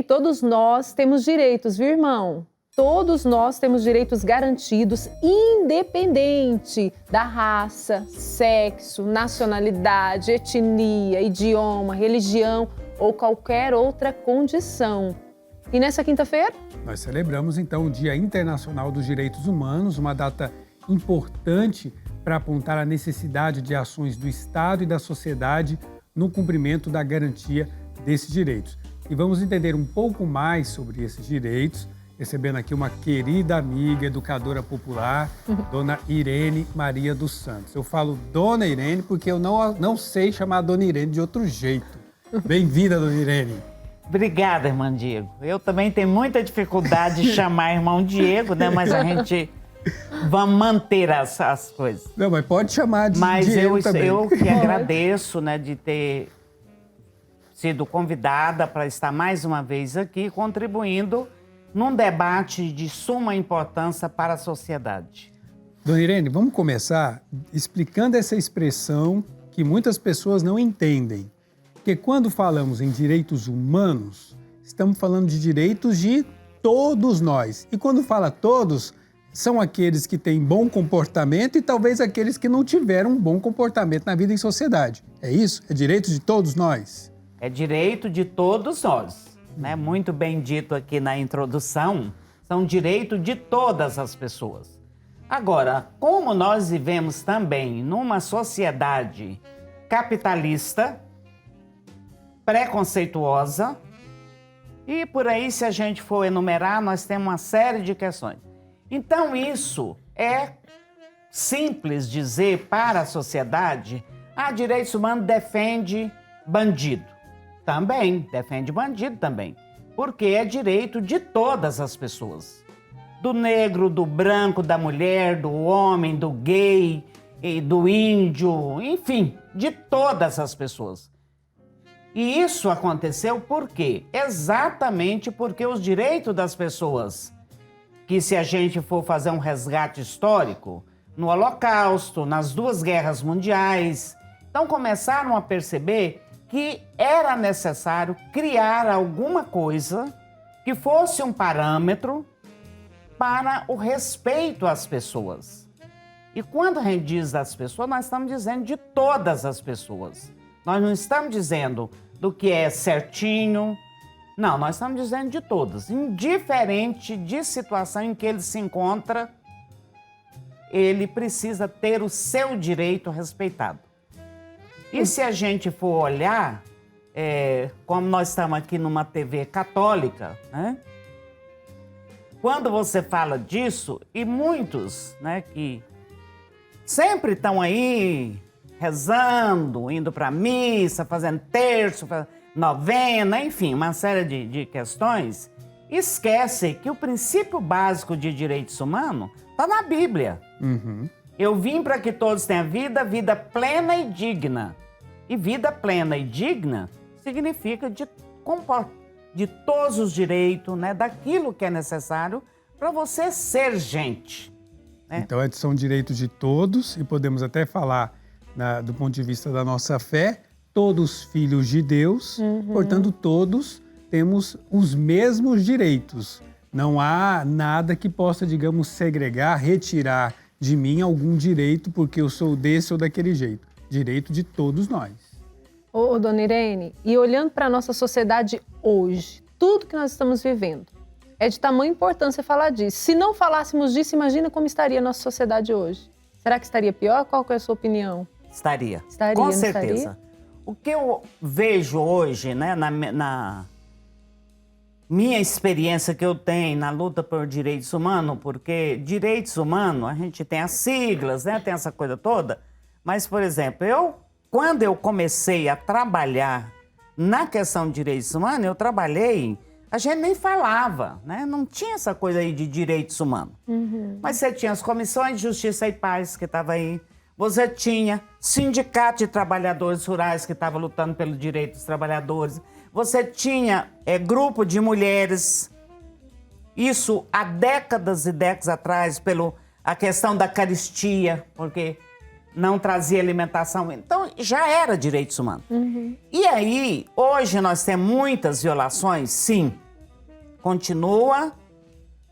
todos nós temos direitos, viu, irmão? Todos nós temos direitos garantidos, independente da raça, sexo, nacionalidade, etnia, idioma, religião ou qualquer outra condição. E nessa quinta-feira? Nós celebramos, então, o Dia Internacional dos Direitos Humanos, uma data importante para apontar a necessidade de ações do Estado e da sociedade no cumprimento da garantia desses direitos. E vamos entender um pouco mais sobre esses direitos, recebendo aqui uma querida amiga, educadora popular, Dona Irene Maria dos Santos. Eu falo Dona Irene porque eu não sei chamar a Dona Irene de outro jeito. Bem-vinda, Dona Irene. Obrigada, irmão Diego. Eu também tenho muita dificuldade de chamar irmão Diego, né? Mas a gente vai manter as coisas. Não, mas pode chamar de Diego também. Mas eu que agradeço, né, de ter sido convidada para estar mais uma vez aqui, contribuindo num debate de suma importância para a sociedade. Dona Irene, vamos começar explicando essa expressão que muitas pessoas não entendem. Porque quando falamos em direitos humanos, estamos falando de direitos de todos nós. E quando fala todos, são aqueles que têm bom comportamento e talvez aqueles que não tiveram um bom comportamento na vida em sociedade. É isso? É direito de todos nós? É direito de todos nós. Né? Muito bem dito aqui na introdução, são direito de todas as pessoas. Agora, como nós vivemos também numa sociedade capitalista, preconceituosa, e por aí, se a gente for enumerar, nós temos uma série de questões. Então, isso é simples dizer para a sociedade, direitos humanos defende bandido. Também, defende bandido também, porque é direito de todas as pessoas. Do negro, do branco, da mulher, do homem, do gay, do índio, enfim, de todas as pessoas. E isso aconteceu por quê? Exatamente porque os direitos das pessoas, que se a gente for fazer um resgate histórico, no Holocausto, nas 2 guerras mundiais, então começaram a perceber que era necessário criar alguma coisa que fosse um parâmetro para o respeito às pessoas. E quando a gente diz das pessoas, nós estamos dizendo de todas as pessoas. Nós não estamos dizendo do que é certinho. Não, nós estamos dizendo de todos. Indiferente de situação em que ele se encontra, ele precisa ter o seu direito respeitado. E se a gente for olhar, como nós estamos aqui numa TV católica, né? Quando você fala disso, e muitos, né, que sempre estão aí rezando, indo para a missa, fazendo terço, novena, enfim, uma série de questões, esquece que o princípio básico de direitos humanos está na Bíblia. Uhum. Eu vim para que todos tenham vida, vida plena e digna. E vida plena e digna significa de todos os direitos, né, daquilo que é necessário para você ser gente. Né? Então, são direitos de todos e podemos até falar, do ponto de vista da nossa fé, todos filhos de Deus, portanto, todos temos os mesmos direitos. Não há nada que possa, digamos, segregar, retirar de mim algum direito porque eu sou desse ou daquele jeito. Direito de todos nós. Ô, Dona Irene, e olhando para a nossa sociedade hoje, tudo que nós estamos vivendo, é de tamanha importância falar disso. Se não falássemos disso, imagina como estaria a nossa sociedade hoje. Será que estaria pior? Qual que é a sua opinião? Estaria. Estaria, com não certeza. estaria? O que eu vejo hoje, né, na minha experiência que eu tenho na luta por direitos humanos, porque direitos humanos, a gente tem as siglas, né, tem essa coisa toda, mas, por exemplo, quando eu comecei a trabalhar na questão de direitos humanos, eu trabalhei, a gente nem falava, né? Não tinha essa coisa aí de direitos humanos. Mas você tinha as comissões de justiça e paz que estavam aí, você tinha sindicato de trabalhadores rurais que estava lutando pelo direito dos trabalhadores, você tinha grupo de mulheres, isso há décadas e décadas atrás, a questão da caristia, porque não trazia alimentação. Então, já era direitos humanos. E aí, hoje nós temos muitas violações, sim. continua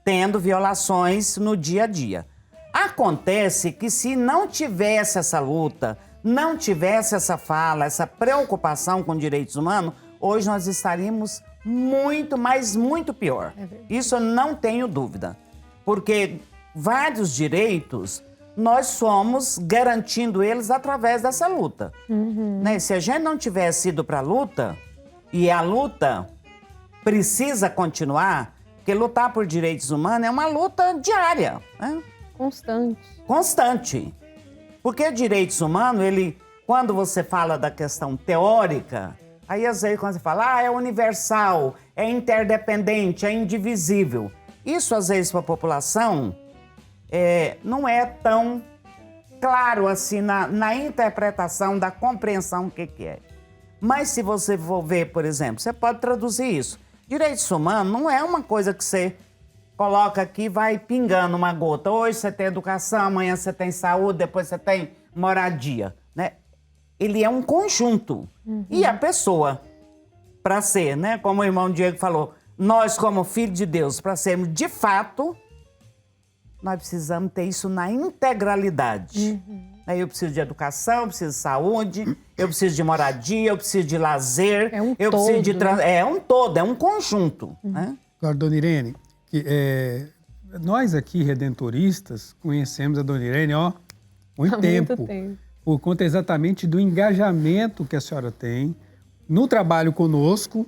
tendo violações no dia a dia. Acontece que se não tivesse essa luta, não tivesse essa fala, essa preocupação com direitos humanos, hoje nós estaríamos muito, mas muito pior. Isso eu não tenho dúvida. Porque vários direitos, nós somos garantindo eles através dessa luta. Né? Se a gente não tivesse ido para a luta, e a luta precisa continuar, porque lutar por direitos humanos é uma luta diária, né? Constante. Porque direitos humanos, quando você fala da questão teórica, aí às vezes quando você fala, é universal, é interdependente, é indivisível. Isso às vezes para a população não é tão claro assim na interpretação da compreensão do que é. Mas se você for ver, por exemplo, você pode traduzir isso. Direitos humanos não é uma coisa que você coloca aqui e vai pingando uma gota. Hoje você tem educação, amanhã você tem saúde, depois você tem moradia, né? Ele é um conjunto. E a pessoa, para ser, né, como o irmão Diego falou, nós como filhos de Deus, para sermos de fato, nós precisamos ter isso na integralidade. Eu preciso de educação, eu preciso de saúde, eu preciso de moradia, eu preciso de lazer. É um eu todo, preciso de né? É um todo, é um conjunto. Né? Agora, dona Irene, nós aqui, redentoristas, conhecemos a dona Irene, muito tempo. Por conta exatamente do engajamento que a senhora tem no trabalho conosco,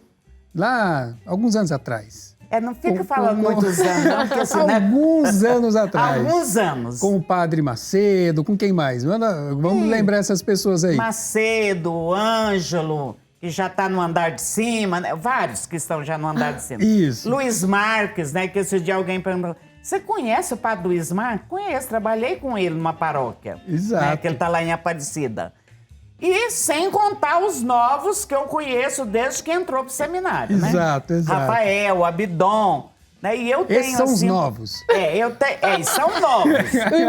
lá, alguns anos atrás. Não fica falando muitos anos, não, porque assim, alguns anos atrás. Alguns anos. Com o padre Macedo, com quem mais? Vamos lembrar essas pessoas aí. Macedo, Ângelo, que já está no andar de cima, né? Vários que estão já no andar de cima. Isso. Luiz Marques, né? Que esse dia alguém perguntou, você conhece o padre Luiz Marques? Conheço, trabalhei com ele numa paróquia. Exato. Né? Que ele está lá em Aparecida. E sem contar os novos que eu conheço desde que entrou pro seminário, né? Exato. Rafael, Abidon, né? E eu tenho, esses são assim, os novos. São novos.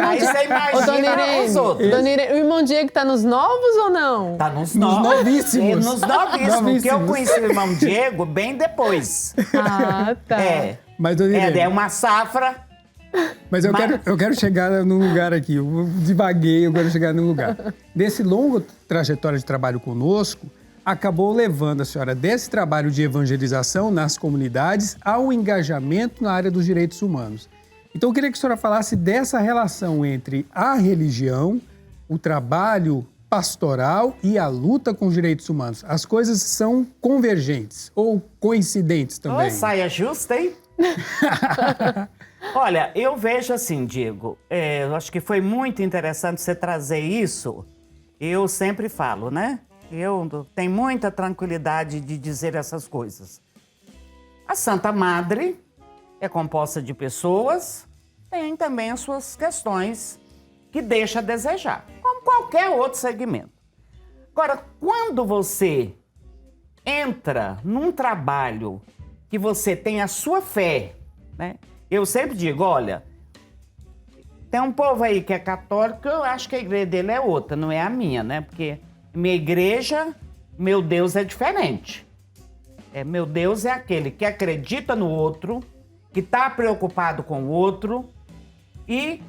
Aí você imagina os outros. Dona Irene, o irmão Diego tá nos novos ou não? Tá nos novíssimos. Nos novíssimos, porque eu conheci o irmão Diego bem depois. Ah, tá. Mas, dona Irene, é uma safra. Mas eu quero chegar num lugar aqui, eu divaguei, eu quero chegar num lugar. Nesse longo trajetória de trabalho conosco, acabou levando a senhora desse trabalho de evangelização nas comunidades ao engajamento na área dos direitos humanos. Então eu queria que a senhora falasse dessa relação entre a religião, o trabalho pastoral e a luta com os direitos humanos. As coisas são convergentes ou coincidentes também. Saia justa, hein? Olha, eu vejo assim, Diego, eu acho que foi muito interessante você trazer isso. Eu sempre falo, né? Eu tenho muita tranquilidade de dizer essas coisas. A Santa Madre é composta de pessoas, tem também as suas questões que deixa a desejar, como qualquer outro segmento. Agora, quando você entra num trabalho que você tem a sua fé, né? Eu sempre digo, olha, tem um povo aí que é católico, eu acho que a igreja dele é outra, não é a minha, né? Porque minha igreja, meu Deus é diferente. Meu Deus é aquele que acredita no outro, que está preocupado com o outro, e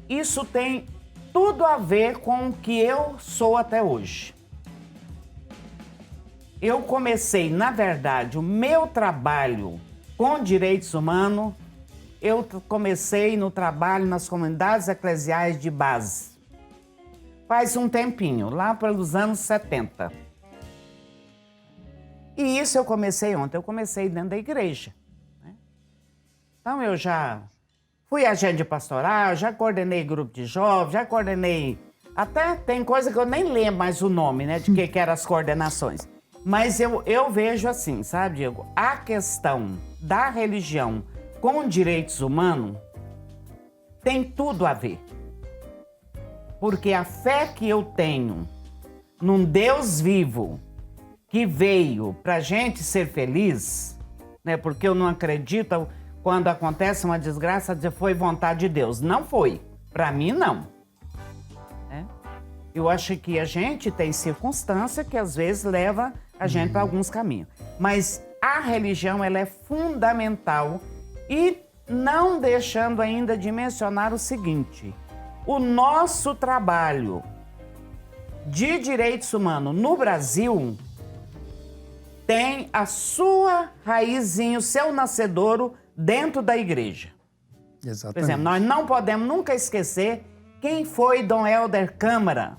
isso tem tudo a ver com o que eu sou até hoje. Eu comecei, na verdade, o meu trabalho com direitos humanos, eu comecei no trabalho nas comunidades eclesiais de base. Faz um tempinho, lá pelos anos 70. E isso eu comecei ontem, eu comecei dentro da igreja. Né? Então eu já fui agente pastoral, já coordenei grupo de jovens, já coordenei... Até tem coisa que eu nem lembro mais o nome, né, de que eram as coordenações. Mas eu vejo assim, sabe, Diego? A questão da religião com direitos humanos tem tudo a ver. Porque a fé que eu tenho num Deus vivo que veio pra gente ser feliz, né? Porque eu não acredito quando acontece uma desgraça dizer foi vontade de Deus. Não foi. Pra mim, não. Né? Eu acho que a gente tem circunstância que às vezes leva a gente para alguns caminhos. Mas a religião ela é fundamental e não deixando ainda de mencionar o seguinte, o nosso trabalho de direitos humanos no Brasil tem a sua raizinha, o seu nascedouro dentro da igreja. Exatamente. Por exemplo, nós não podemos nunca esquecer quem foi Dom Helder Câmara.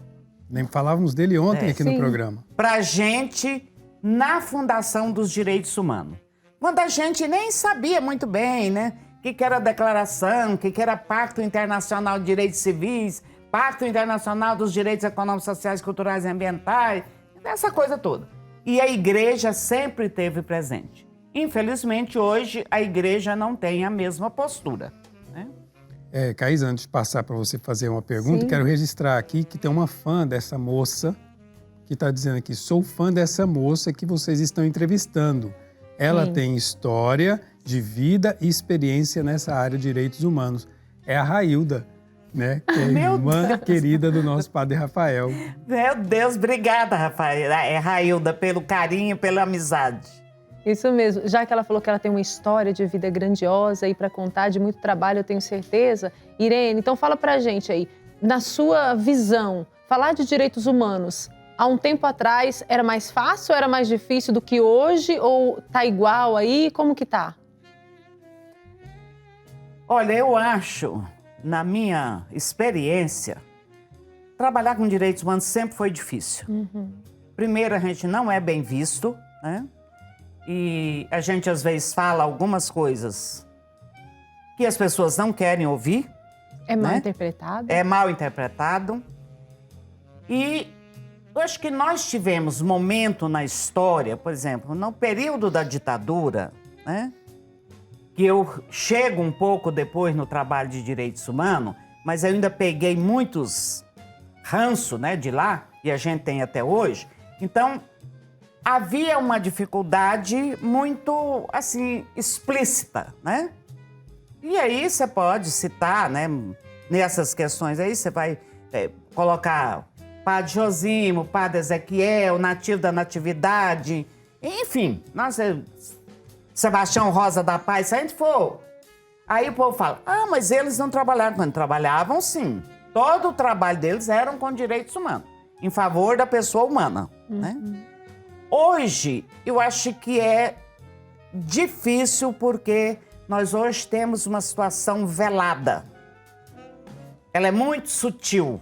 Nem falávamos dele ontem aqui no Sim. programa. Pra gente na Fundação dos Direitos Humanos. Quando a gente nem sabia muito bem, né? O que era declaração, o que era Pacto Internacional de Direitos Civis, Pacto Internacional dos Direitos Econômicos, Sociais, Culturais e Ambientais, essa coisa toda. E a igreja sempre esteve presente. Infelizmente, hoje, a igreja não tem a mesma postura, né? Caís, antes de passar para você fazer uma pergunta, Sim. quero registrar aqui que tem uma fã dessa moça que está dizendo aqui, sou fã dessa moça que vocês estão entrevistando. Ela Sim. tem história de vida e experiência nessa área de direitos humanos. É a Railda, né? Que é a Meu irmã Deus. querida do nosso padre Rafael. Meu Deus, obrigada, Rafael. Railda, pelo carinho, pela amizade. Isso mesmo. Já que ela falou que ela tem uma história de vida grandiosa e para contar, de muito trabalho, eu tenho certeza. Irene, então fala pra gente aí, na sua visão, falar de direitos humanos, há um tempo atrás era mais fácil ou era mais difícil do que hoje? Ou tá igual aí? Como que tá? Olha, eu acho, na minha experiência, trabalhar com direitos humanos sempre foi difícil. Primeiro, a gente não é bem visto, né? E a gente, às vezes, fala algumas coisas que as pessoas não querem ouvir. É mal Né? interpretado? É mal interpretado. E eu acho que nós tivemos momento na história, por exemplo, no período da ditadura, né? Que eu chego um pouco depois no trabalho de direitos humanos, mas eu ainda peguei muitos ranço, né, de lá, e a gente tem até hoje. Então, havia uma dificuldade muito, assim, explícita, né? E aí você pode citar, né, nessas questões aí, você vai colocar Padre Josimo, Padre Ezequiel, Nativo da Natividade, enfim, nossa, Sebastião Rosa da Paz, se a gente for... Aí o povo fala, mas eles não trabalharam. Quando trabalhavam, sim. Todo o trabalho deles era com direitos humanos, em favor da pessoa humana, né? Hoje, eu acho que é difícil porque nós hoje temos uma situação velada. Ela é muito sutil.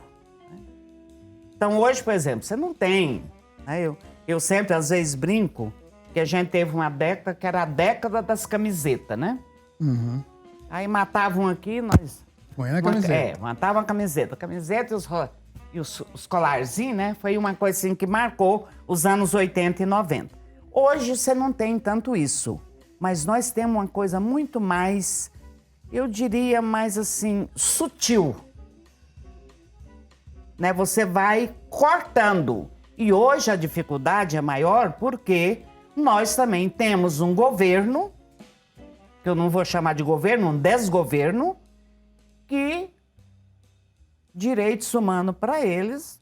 Então, hoje, por exemplo, você não tem... Né? Eu sempre, às vezes, brinco que a gente teve uma década que era a década das camisetas, né? Uhum. Aí matavam aqui, nós... Põe na camiseta. Matavam a camiseta. A camiseta e os colarzinhos, né? Foi uma coisa assim que marcou os anos 80 e 90. Hoje você não tem tanto isso, mas nós temos uma coisa muito mais, eu diria, mais assim, sutil. Né? Você vai cortando. E hoje a dificuldade é maior porque nós também temos um governo, que eu não vou chamar de governo, um desgoverno, que direitos humanos para eles,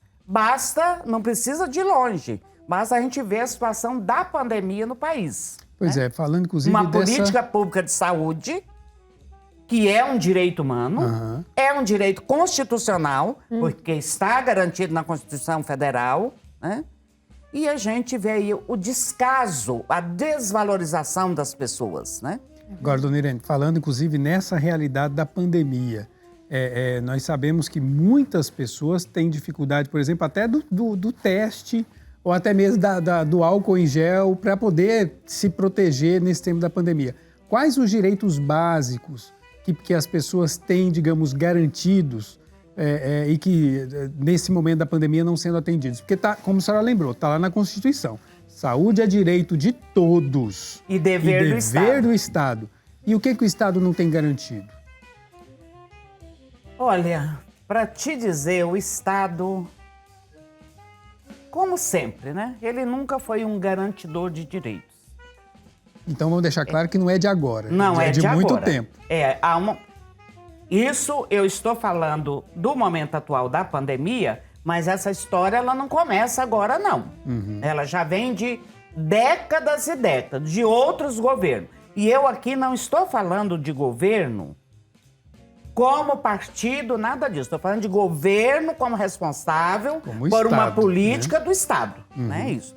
não precisa de longe, basta a gente ver a situação da pandemia no país. Pois né? falando inclusive Uma dessa... política pública de saúde, que é um direito humano, é um direito constitucional, porque está garantido na Constituição Federal, né? E a gente vê aí o descaso, a desvalorização das pessoas, né? Agora, dona Irene, falando inclusive nessa realidade da pandemia, nós sabemos que muitas pessoas têm dificuldade, por exemplo, até do teste ou até mesmo do álcool em gel para poder se proteger nesse tempo da pandemia. Quais os direitos básicos que as pessoas têm, digamos, garantidos e que nesse momento da pandemia não sendo atendidos? Porque, como a senhora lembrou, está lá na Constituição. Saúde é direito de todos. E dever do Estado. E o que o Estado não tem garantido? Olha, para te dizer, o Estado, como sempre, né? Ele nunca foi um garantidor de direitos. Então vamos deixar claro que não é de agora. Não é de agora. muito tempo. Isso eu estou falando do momento atual da pandemia, mas essa história ela não começa agora, não. Ela já vem de décadas e décadas de outros governos. E eu aqui não estou falando de governo como partido, nada disso. Estou falando de governo como responsável Como por uma Estado, política do Estado. Né? Isso.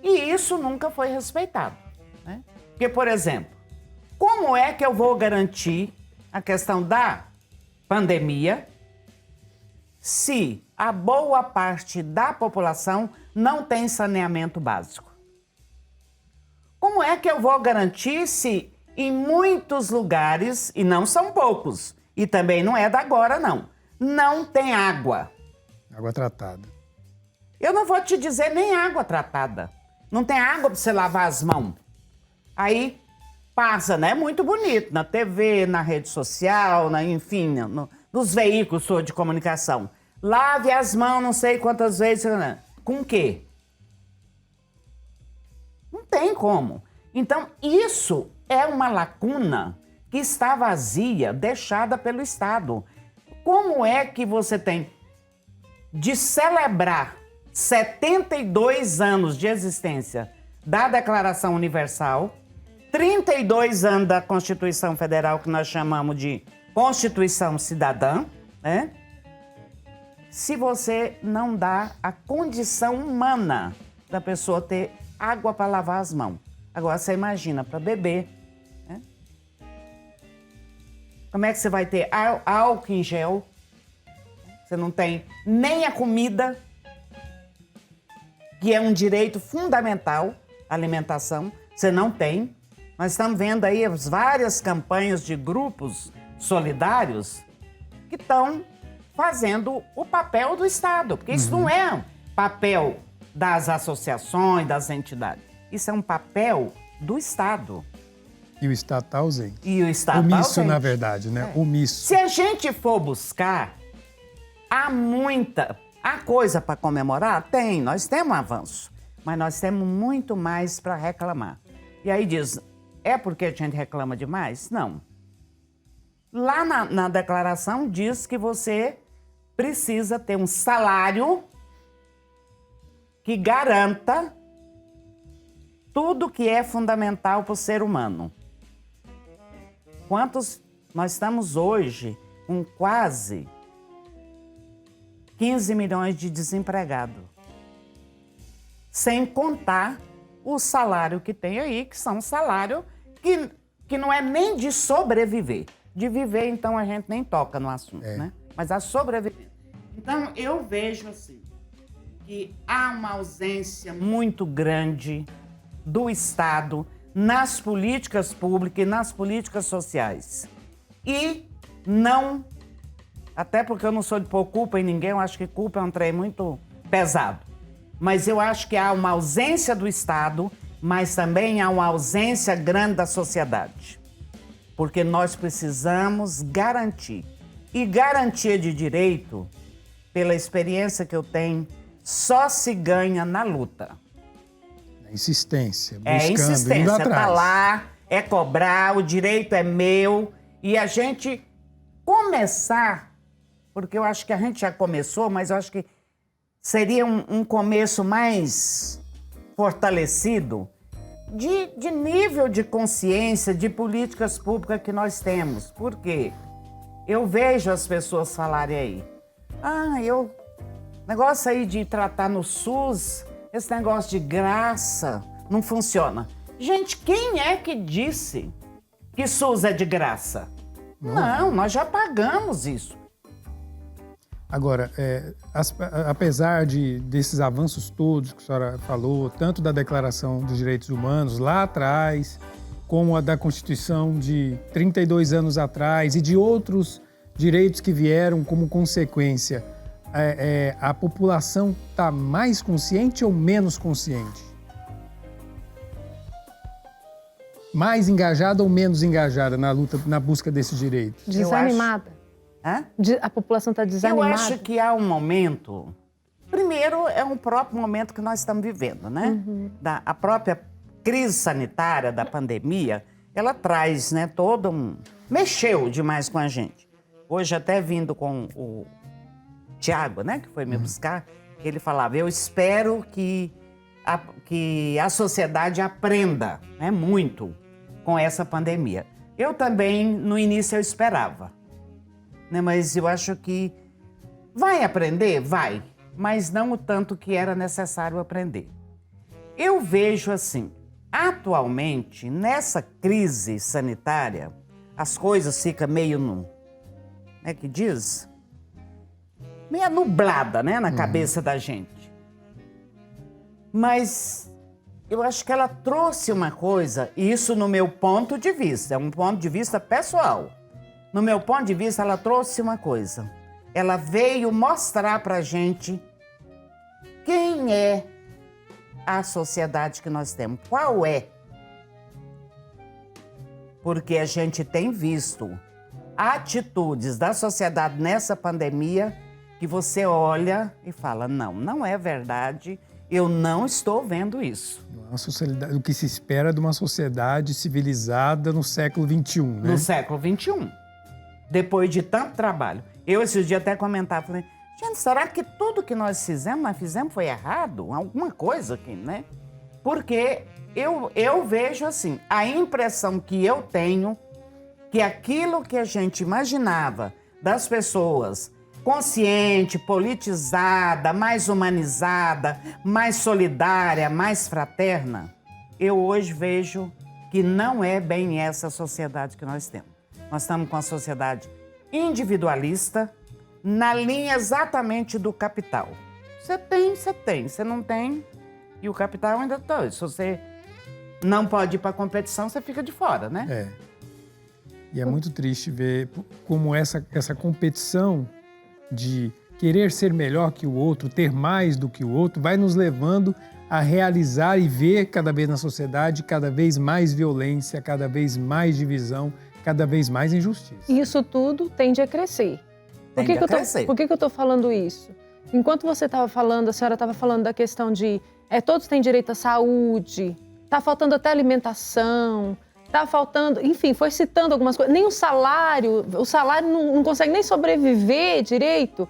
E isso nunca foi respeitado. Né? Porque, por exemplo, como é que eu vou garantir a questão da pandemia se a boa parte da população não tem saneamento básico? Como é que eu vou garantir se em muitos lugares, e não são poucos, e também não é da agora não tem água? Água tratada. Eu não vou te dizer nem água tratada. Não tem água para você lavar as mãos. Aí passa, né? Muito bonito, na TV, na rede social, enfim, nos veículos de comunicação. Lave as mãos não sei quantas vezes. Com o quê? Não tem como. Então, isso é uma lacuna que está vazia, deixada pelo Estado. Como é que você tem de celebrar 72 anos de existência da Declaração Universal, 32 anos da Constituição Federal, que nós chamamos de Constituição Cidadã, né? Se você não dá a condição humana da pessoa ter água para lavar as mãos. Agora, você imagina, para beber, né? Como é que você vai ter álcool em gel? Você não tem nem a comida, que é um direito fundamental, a alimentação, você não tem. Nós estamos vendo aí as várias campanhas de grupos solidários que estão fazendo o papel do Estado, porque isso não é um papel das associações, das entidades. Isso é um papel do Estado. E o Estado está ausente. E o Estado Omisso, tá ausente. na verdade, né? Omisso. Se a gente for buscar, há coisa para comemorar? Tem, nós temos avanço, mas nós temos muito mais para reclamar. E aí diz, é porque a gente reclama demais? Não. Lá na declaração diz que você precisa ter um salário que garanta tudo que é fundamental para o ser humano. Quantos nós estamos hoje com quase 15 milhões de desempregados, sem contar o salário que tem aí, que são salário que não é nem de sobreviver. De viver, então, a gente nem toca no assunto, né? Mas a sobreviver. Então, eu vejo assim, que há uma ausência muito grande do Estado nas políticas públicas e nas políticas sociais. E não, até porque eu não sou de pôr culpa em ninguém, eu acho que culpa é um trem muito pesado. Mas eu acho que há uma ausência do Estado, mas também há uma ausência grande da sociedade. Porque nós precisamos garantir. E garantia de direito, pela experiência que eu tenho, só se ganha na luta. Insistência, buscando, É insistência, indo atrás. tá lá, é cobrar, o direito é meu. E a gente começar, porque eu acho que a gente já começou, mas eu acho que seria um começo mais fortalecido de nível de consciência, de políticas públicas que nós temos. Por quê? Eu vejo as pessoas falarem aí, negócio aí de tratar no SUS, esse negócio de graça não funciona. Gente, quem é que disse que SUS é de graça? Não, nós já pagamos isso. Agora, apesar desses avanços todos que a senhora falou, tanto da Declaração dos Direitos Humanos lá atrás, como a da Constituição de 32 anos atrás e de outros direitos que vieram como consequência, a população está mais consciente ou menos consciente? Mais engajada ou menos engajada na luta, na busca desses direitos? Desanimada. A população está desanimada? Eu acho que há um momento... Primeiro, é um próprio momento que nós estamos vivendo, né? A própria crise sanitária da pandemia, ela traz, né, mexeu demais com a gente. Hoje, até vindo com o Tiago, né, que foi me buscar, ele falava, eu espero que que a sociedade aprenda, né, muito com essa pandemia. Eu também, no início, eu esperava, né, mas eu acho que vai aprender? Vai, mas não o tanto que era necessário aprender. Eu vejo assim, atualmente, nessa crise sanitária, as coisas ficam meio, como é que diz? Meio nublada, né, na cabeça da gente. Mas eu acho que ela trouxe uma coisa, e isso no meu ponto de vista, é um ponto de vista pessoal. No meu ponto de vista, ela trouxe uma coisa. Ela veio mostrar pra gente quem é a sociedade que nós temos, qual é. Porque a gente tem visto atitudes da sociedade nessa pandemia que você olha e fala, não é verdade, eu não estou vendo isso. O que se espera de uma sociedade civilizada no século XXI, né? No século XXI. Depois de tanto trabalho. Eu, esses dias, até comentava, falei, gente, será que tudo que nós fizemos foi errado? Alguma coisa aqui, né? Porque eu vejo assim, a impressão que eu tenho que aquilo que a gente imaginava das pessoas consciente, politizada, mais humanizada, mais solidária, mais fraterna, eu hoje vejo que não é bem essa sociedade que nós temos. Nós estamos com a sociedade individualista, na linha exatamente do capital. Você tem, você não tem, e o capital ainda está. Se você não pode ir para a competição, você fica de fora, né? É. E é muito triste ver como essa competição de querer ser melhor que o outro, ter mais do que o outro, vai nos levando a realizar e ver cada vez na sociedade cada vez mais violência, cada vez mais divisão, cada vez mais injustiça. Isso tudo tende a crescer. Por que eu estou falando isso? Enquanto você estava falando, a senhora estava falando da questão de todos têm direito à saúde, está faltando até alimentação, está faltando, enfim, foi citando algumas coisas, nem o salário não consegue nem sobreviver direito.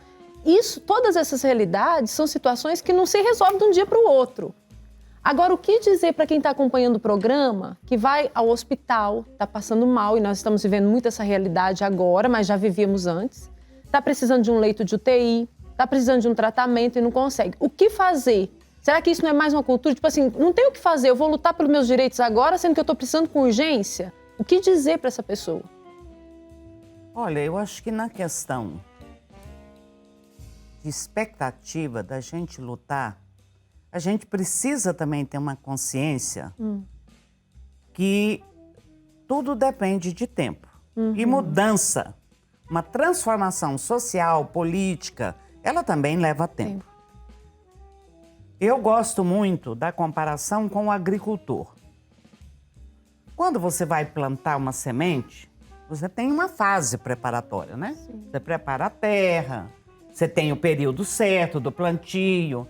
Todas essas realidades são situações que não se resolvem de um dia para o outro. Agora, o que dizer para quem está acompanhando o programa, que vai ao hospital, está passando mal, e nós estamos vivendo muito essa realidade agora, mas já vivíamos antes, está precisando de um leito de UTI, está precisando de um tratamento e não consegue. O que fazer? Será que isso não é mais uma cultura? Tipo assim, não tem o que fazer, eu vou lutar pelos meus direitos agora, sendo que eu estou precisando com urgência? O que dizer para essa pessoa? Olha, eu acho que na questão de expectativa da gente lutar, a gente precisa também ter uma consciência que tudo depende de tempo. E mudança, uma transformação social, política, ela também leva tempo. Eu gosto muito da comparação com o agricultor. Quando você vai plantar uma semente, você tem uma fase preparatória, né? Sim. Você prepara a terra, você tem o período certo do plantio,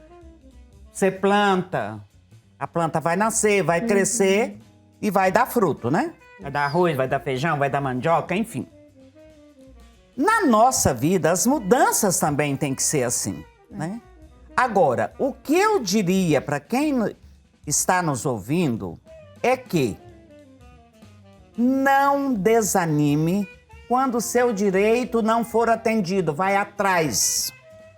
você planta, a planta vai nascer, vai crescer e vai dar fruto, né? Vai dar arroz, vai dar feijão, vai dar mandioca, enfim. Na nossa vida, as mudanças também têm que ser assim, né? Agora, o que eu diria para quem está nos ouvindo é que não desanime quando o seu direito não for atendido, vai atrás.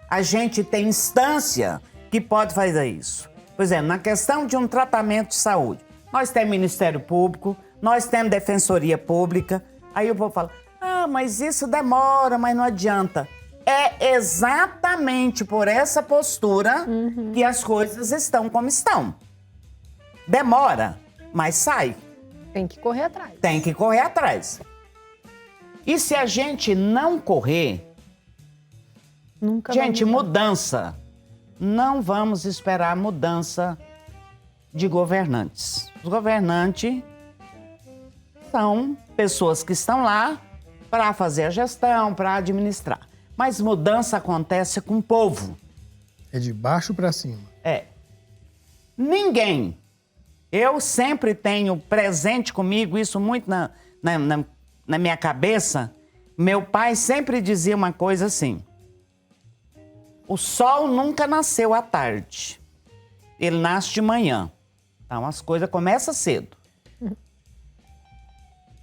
A gente tem instância que pode fazer isso. Por exemplo, na questão de um tratamento de saúde, nós temos Ministério Público, nós temos Defensoria Pública, aí o povo fala, mas isso demora, mas não adianta. É exatamente por essa postura que as coisas estão como estão. Demora, mas sai. Tem que correr atrás. Tem que correr atrás. E se a gente não correr, gente, mudança. Não vamos esperar mudança de governantes. Os governantes são pessoas que estão lá para fazer a gestão, para administrar. Mas mudança acontece com o povo. É de baixo para cima. É. Ninguém. Eu sempre tenho presente comigo isso muito na minha cabeça. Meu pai sempre dizia uma coisa assim. O sol nunca nasceu à tarde. ele nasce de manhã. Então, as coisas começam cedo.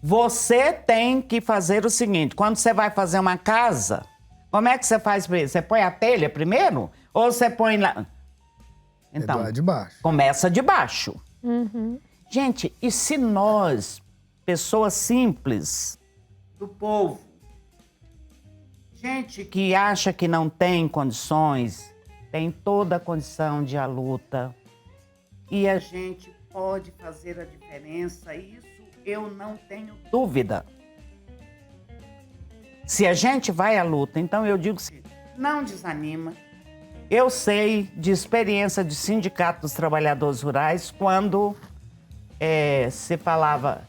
Você tem que fazer o seguinte, quando você vai fazer uma casa, como é que você faz primeiro? Você põe a telha primeiro? Ou você põe lá... Então, É lá de baixo. começa de baixo. Gente, e se nós, pessoas simples do povo, gente que acha que não tem condições, tem toda a condição de a luta, e a gente pode fazer a diferença, isso eu não tenho dúvida. Se a gente vai à luta, então eu digo assim, não desanima. Eu sei de experiência de sindicato dos trabalhadores rurais, quando se falava,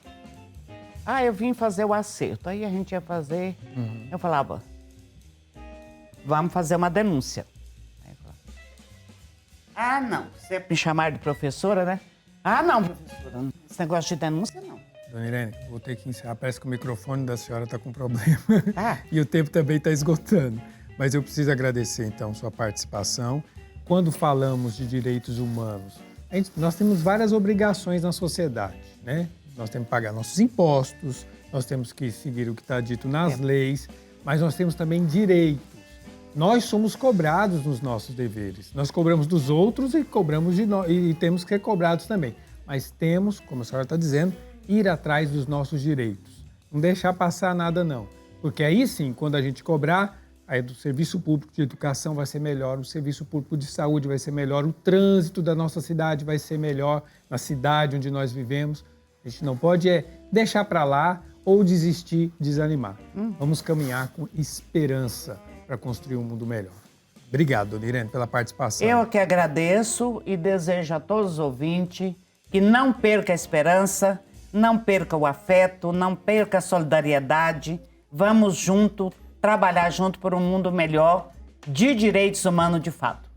eu vim fazer o acerto, aí a gente ia fazer, eu falava, vamos fazer uma denúncia. Aí eu falava, não, você me chamar de professora, né? Não, professora, esse negócio de denúncia, não. Dona Irene, vou ter que encerrar. Parece que o microfone da senhora está com problema. Ah. E o tempo também está esgotando. Mas eu preciso agradecer, então, sua participação. Quando falamos de direitos humanos, nós temos várias obrigações na sociedade, né? Nós temos que pagar nossos impostos, nós temos que seguir o que está dito nas leis, mas nós temos também direitos. Nós somos cobrados nos nossos deveres. Nós cobramos dos outros e cobramos de nós, e temos que ser cobrados também. Mas temos, como a senhora está dizendo, ir atrás dos nossos direitos. Não deixar passar nada, não. Porque aí sim, quando a gente cobrar, aí do serviço público de educação vai ser melhor, o serviço público de saúde vai ser melhor, o trânsito da nossa cidade vai ser melhor, na cidade onde nós vivemos. A gente não pode deixar para lá ou desistir, desanimar. Vamos caminhar com esperança para construir um mundo melhor. Obrigado, dona Irene, pela participação. Eu que agradeço e desejo a todos os ouvintes que não perca a esperança, não perca o afeto, não perca a solidariedade. Vamos junto, trabalhar junto por um mundo melhor de direitos humanos de fato.